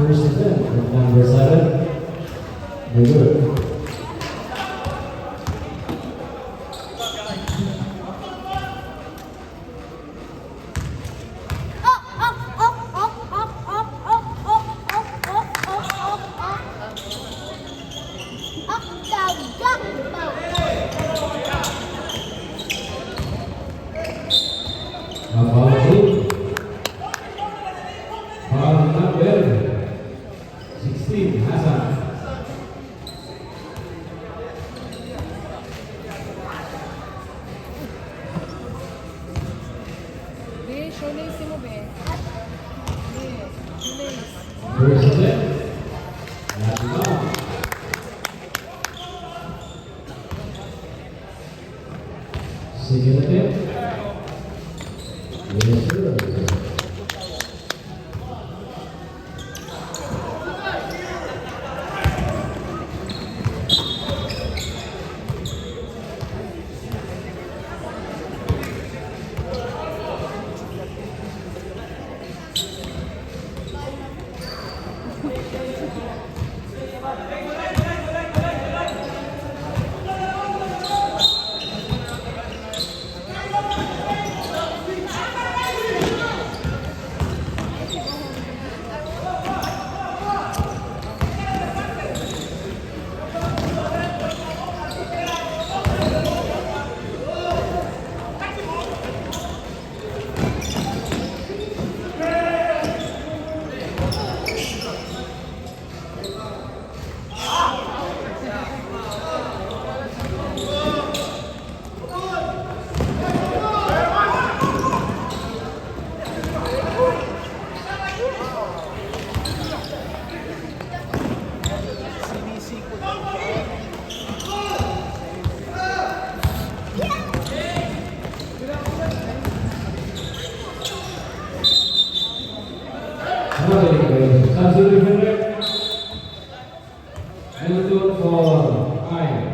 First attempt from number 7. Very good. Second attempt. Yes, sir. Substitute defender. Hamilton for I.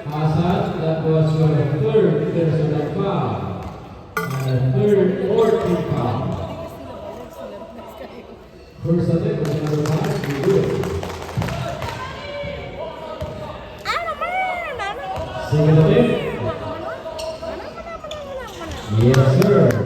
Hasan, that was your third personal foul. And the third or team foul. First attempt was number 5, you do it. Second attempt. Yes, sir.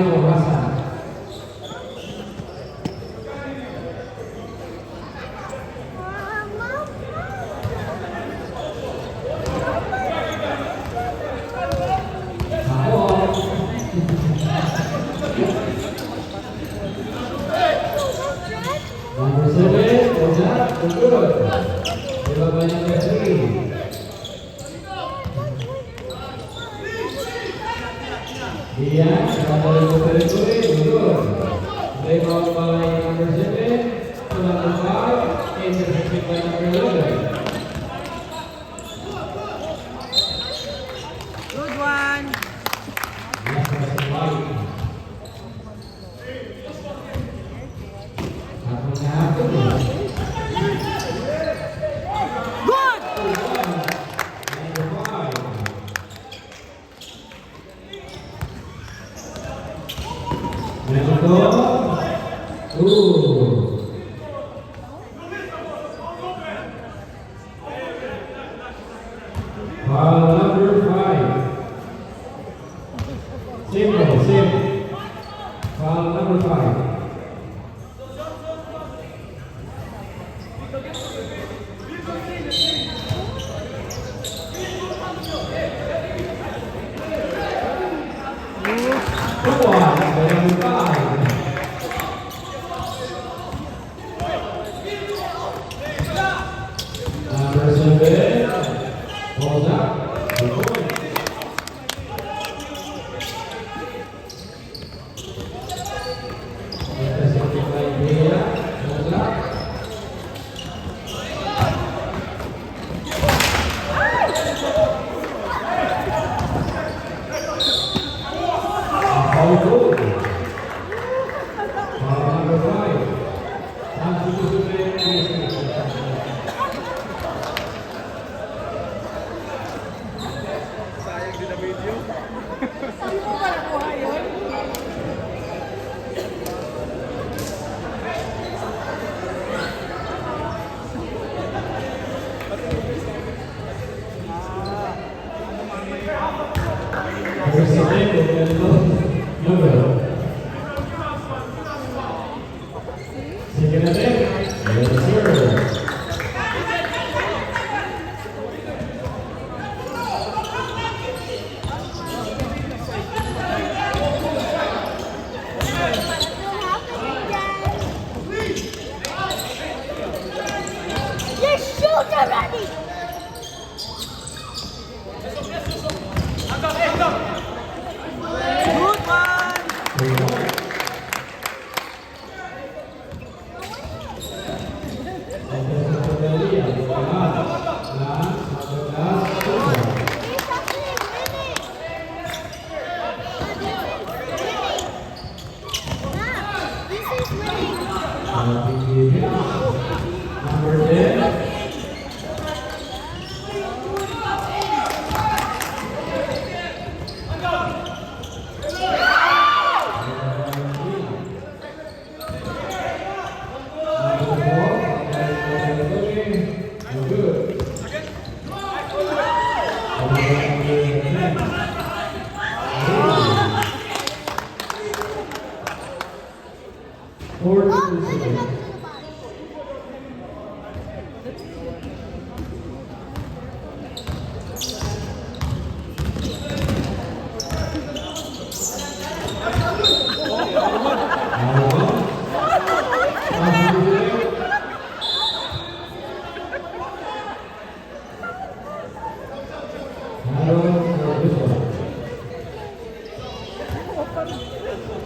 Mario Hasan. Number 7, Ojak, good. Bola banyak referee. Dia dari territory, good. Play ball by number 7 to number 5, intercepted by number 11. Good one. Yes, that's right. Hapon. Good. Number 5. Mexico. Foul number 5. Same. Foul number 5. Come on, number 5. Number 7. Ojak, good point. Intercepted by Bea, Ojak. Foul good. Foul number 5. Substitution Sayang din na video. Saan mo ba nakuha yun? Presidente del número. Secretary, yes sir. You shoot already! Good one. This is winning. Number 10.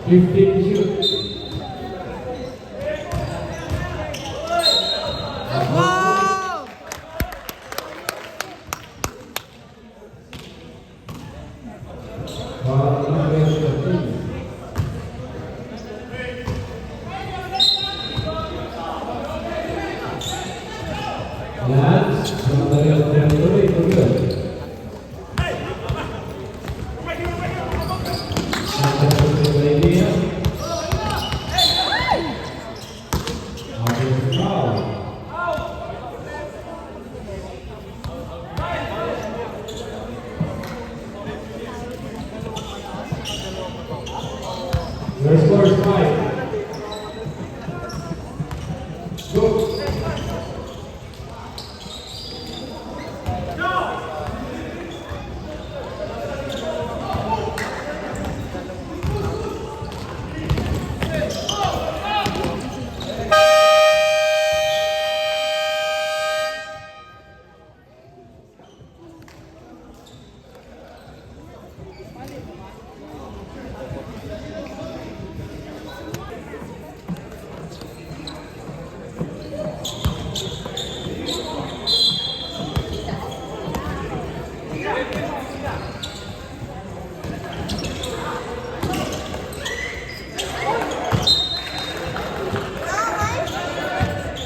Fifteen shoot. Wow. Lance, dari territory itu good. Your score is 5. Go.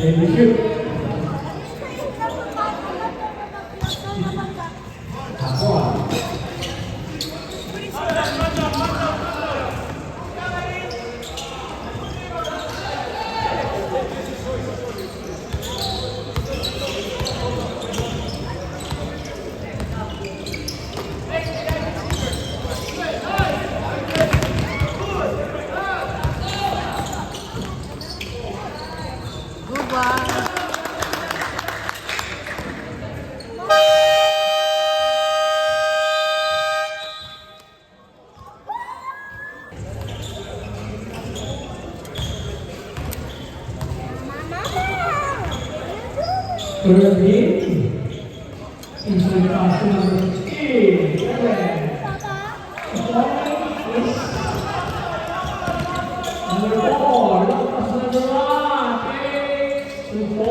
Thank you. Ako. Good one. Thirteen. Inside pass number 16. Number 4. Pass number 1. 8 to 4.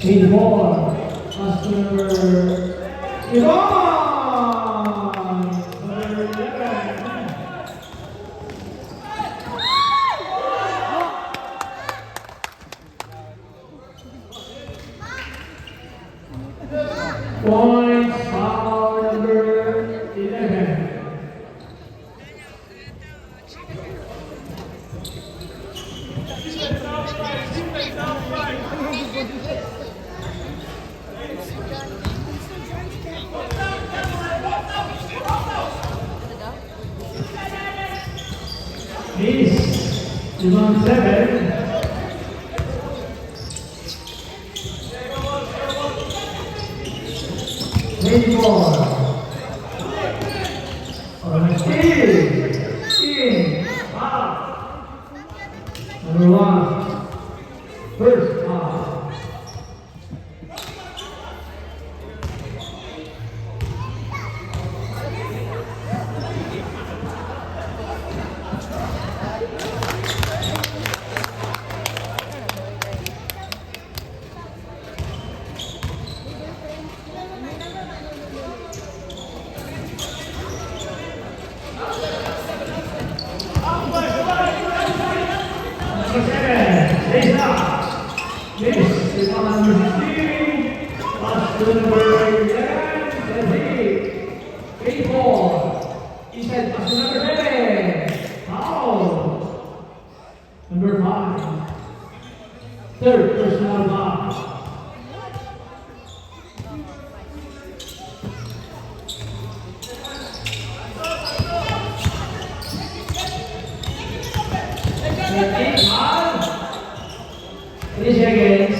Eight more. Pass number 11. Points, foul number 11. This is on 7. Number 1. First foul. Number 7, Lisa. This is on number 16. Pass to number 11, Leslie. 8-4. Inside pass to number 7. Foul. Number 5. Third personal foul. Three seconds.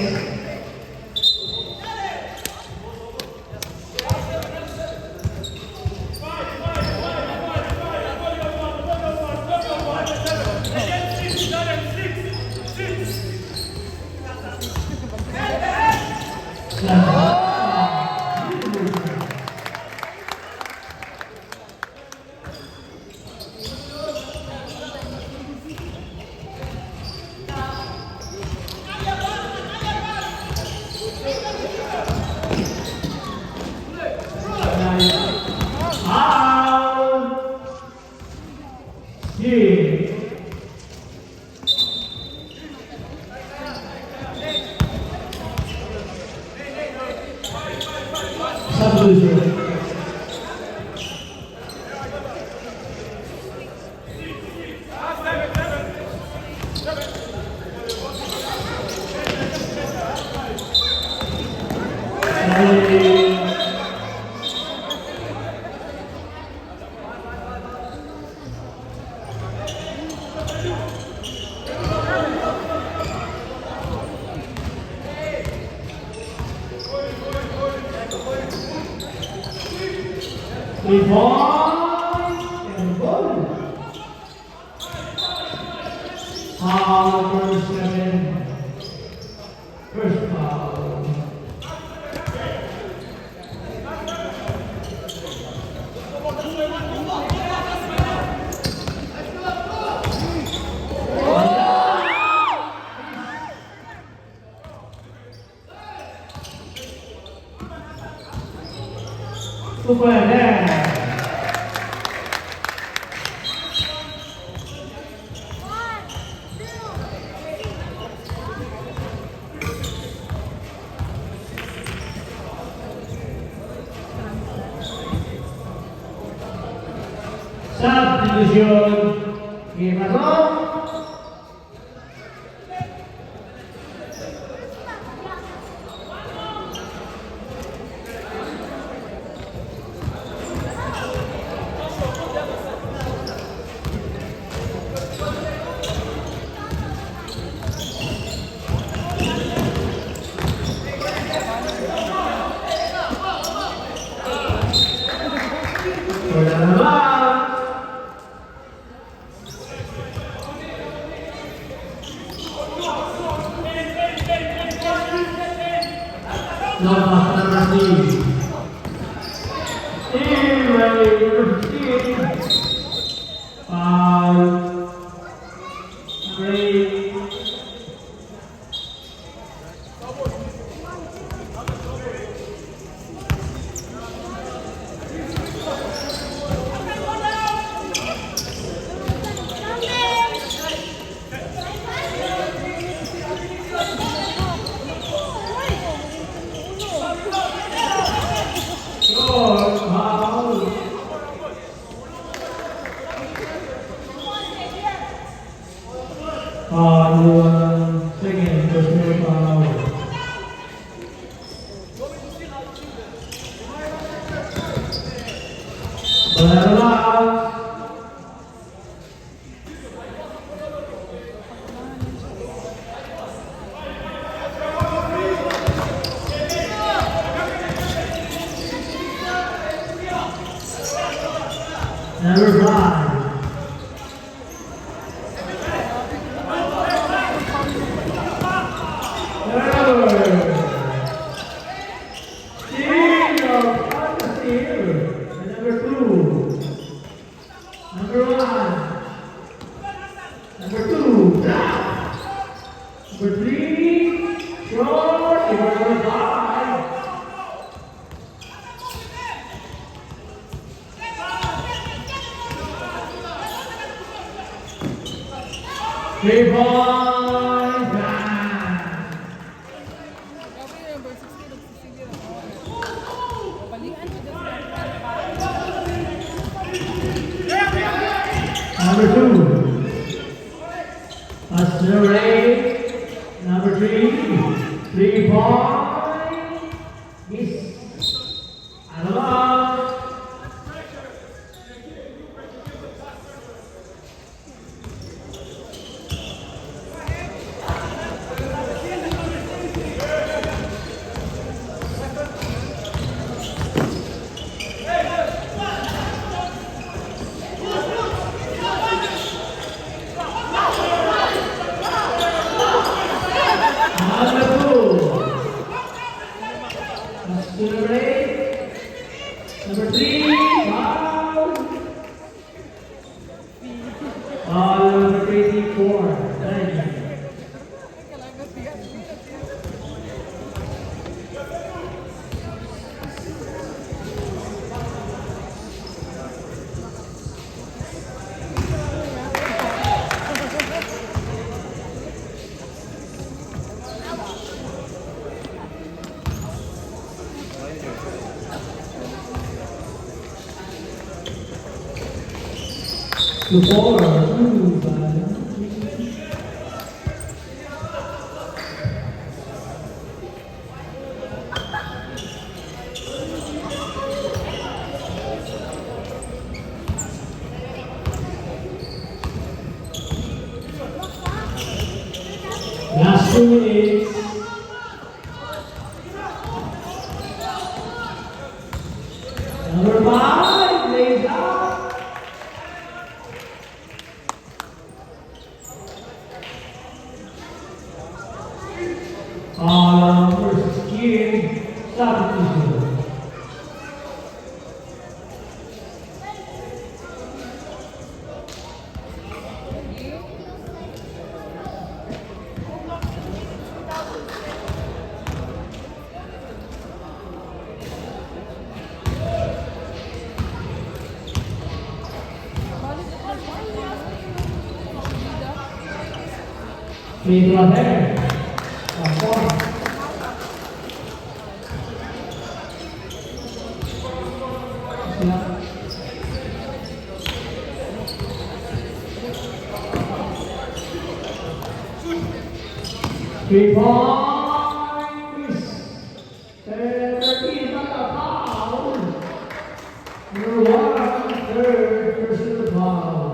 Substitute. 3 points and goal. Foul number 7. First foul. Super there. Substitution. Game on. Second, personal foul. Allowed. Number 5. Number 2, accelerate. Number 3, 3 point, miss, allowed. Number 3, foul. Foul number 24. Thank you. The ball, 2 minutes. Number 5, lays out. Versus Kid, substitution. Free throw there. Point. Three points. 13 on the foul. Number 1, third personal foul.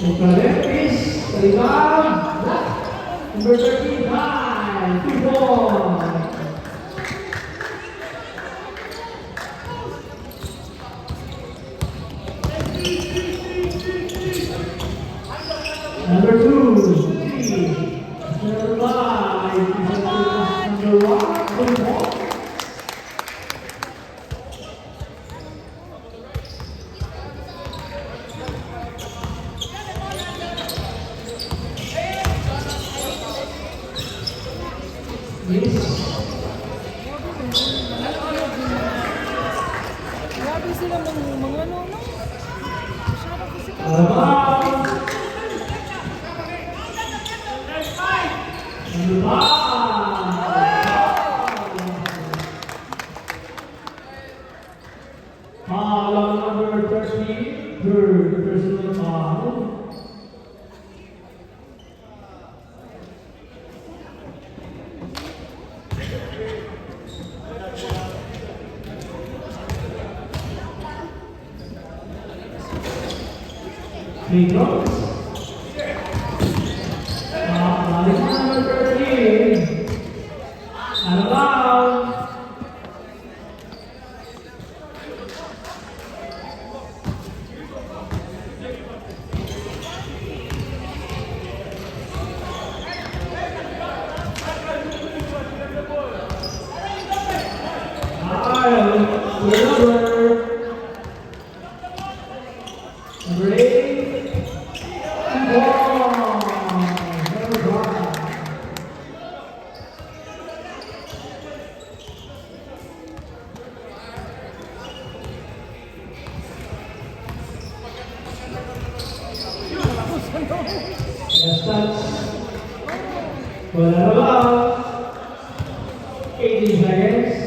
Nicoletis, rebound, number 35, 2 points. Number 2, 3, number 5, number 1, 2 points. Grabe sila mga ano. Masyado physical. Number 13, third personal foul. Free throws. Number 13. And around. Number 8. Yes, touch. Wala na ba? 18 seconds.